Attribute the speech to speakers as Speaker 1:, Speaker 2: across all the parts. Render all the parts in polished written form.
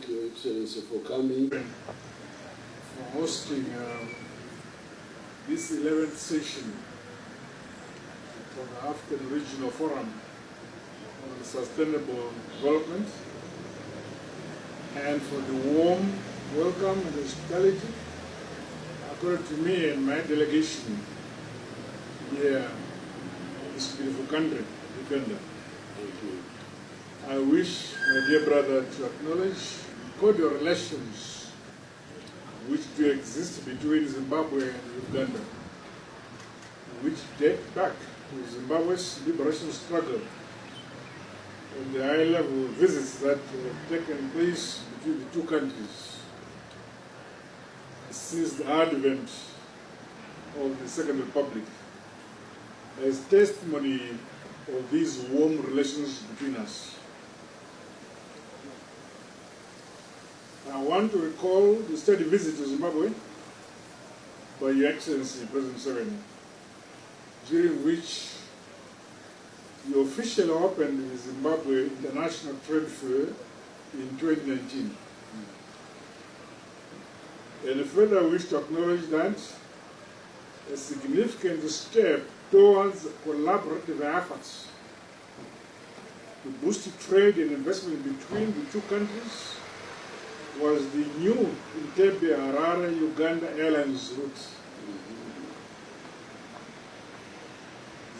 Speaker 1: thank Your Excellency for coming.
Speaker 2: For hosting this 11th session for the African Regional Forum on Sustainable Development, and for the warm welcome and hospitality accorded to me and my delegation here in this beautiful country, Uganda.
Speaker 1: Thank you.
Speaker 2: I wish, my dear brother, to acknowledge cordial relations which do exist between Zimbabwe and Uganda, which date back to Zimbabwe's liberation struggle and the high-level visits that have taken place between the two countries since the advent of the Second Republic, as testimony of these warm relations between us. I want to recall the steady visit to Zimbabwe by Your Excellency President Museveni, during which you officially opened the Zimbabwe International Trade Fair in 2019. And further, I wish to acknowledge that a significant step towards collaborative efforts to boost trade and investment between the two countries was the new Entebbe-Harare Uganda Airlines route.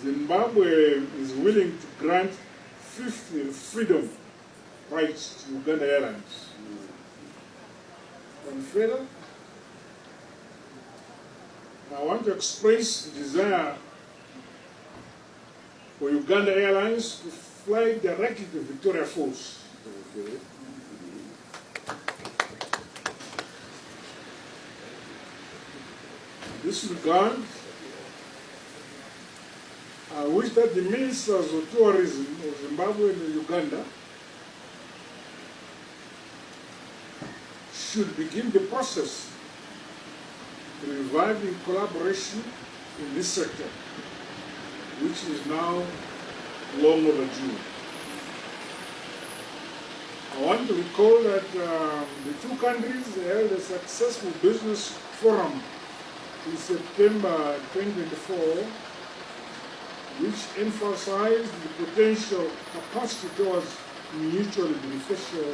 Speaker 2: Zimbabwe is willing to grant 50 freedom rights to Uganda Airlines. And further, I want to express the desire for Uganda Airlines to fly directly to Victoria Falls. Okay. In this regard, I wish that the ministers of tourism of Zimbabwe and Uganda should begin the process to reviving collaboration in this sector, which is now long overdue. I want to recall that the two countries held a successful business forum in September 2024, which emphasized the potential capacity towards mutually beneficial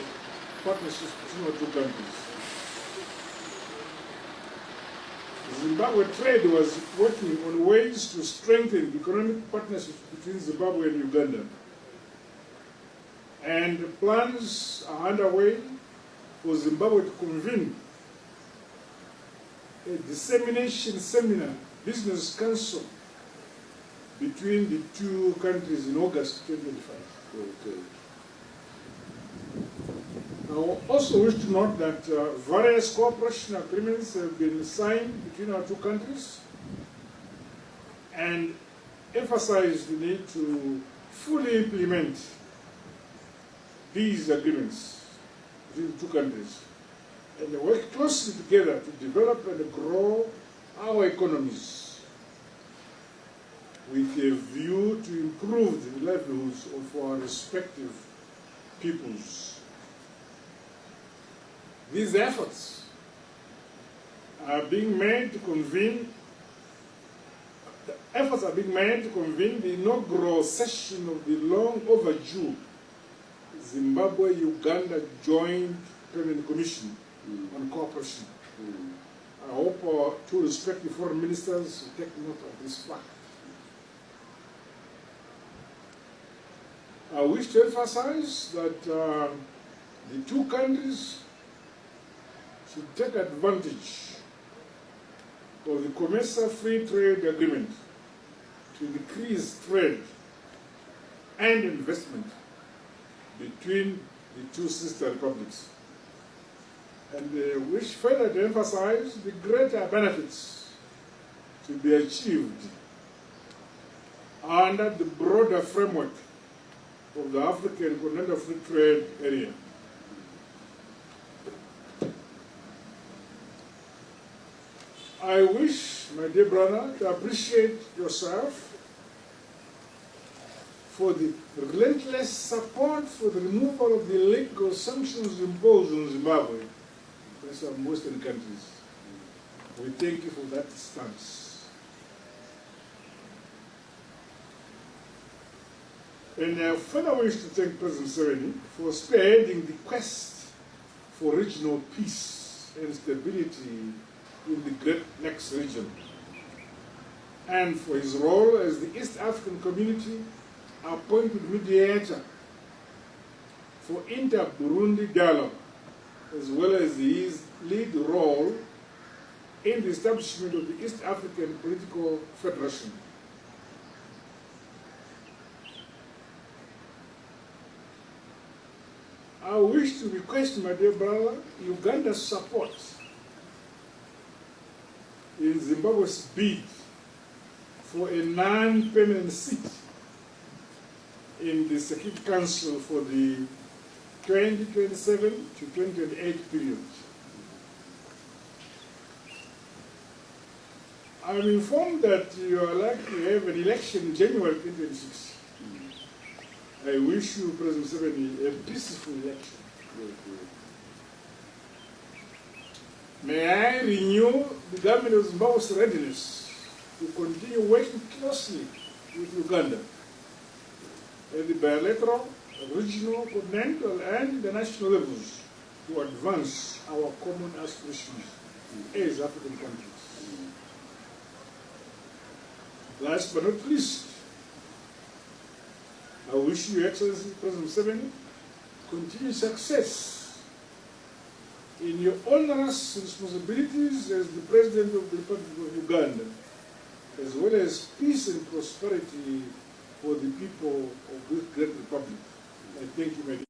Speaker 2: partnerships between our two countries. Zimbabwe Trade was working on ways to strengthen economic partnerships between Zimbabwe and Uganda. And plans are underway for Zimbabwe to convene a dissemination seminar, business council, between the two countries in August 2025.
Speaker 1: Okay.
Speaker 2: I also wish to note that various cooperation agreements have been signed between our two countries and emphasize the need to fully implement these agreements between the two countries and work closely together to develop and grow our economies with a view to improve the livelihoods of our respective peoples. These efforts are being made to convene the inaugural session of the long overdue Zimbabwe-Uganda Joint Permanent Commission on Cooperation. I hope our two respective foreign ministers will take note of this fact. I wish to emphasize that the two countries should take advantage of the COMESA Free Trade Agreement to increase trade and investment between the two sister republics. And they wish further to emphasize the greater benefits to be achieved under the broader framework of the African Continental Free Trade Area. I wish, my dear brother, to appreciate yourself for the relentless support for the removal of the illegal sanctions imposed on Zimbabwe by some Western countries. We thank you for that stance. And I further wish to thank President Museveni for spearheading the quest for regional peace and stability in the Great Lakes region, and for his role as the East African Community appointed mediator for inter-Burundi dialogue, as well as his lead role in the establishment of the East African Political Federation. I wish to request, my dear brother, Uganda's support in Zimbabwe's bid for a non-permanent seat in the Security Council for the 2027 to 2028 period. I'm informed that you are likely to have an election in January 2026. I wish you, President Museveni, a peaceful election. May I renew the government of Zimbabwe's readiness to continue working closely with Uganda at the bilateral, regional, continental, and international levels to advance our common aspirations as African countries. Last but not least, I wish you, Excellency President Museveni, continued success in your onerous responsibilities as the President of the Republic of Uganda, as well as peace and prosperity for the people of this great republic. I thank you, my dear.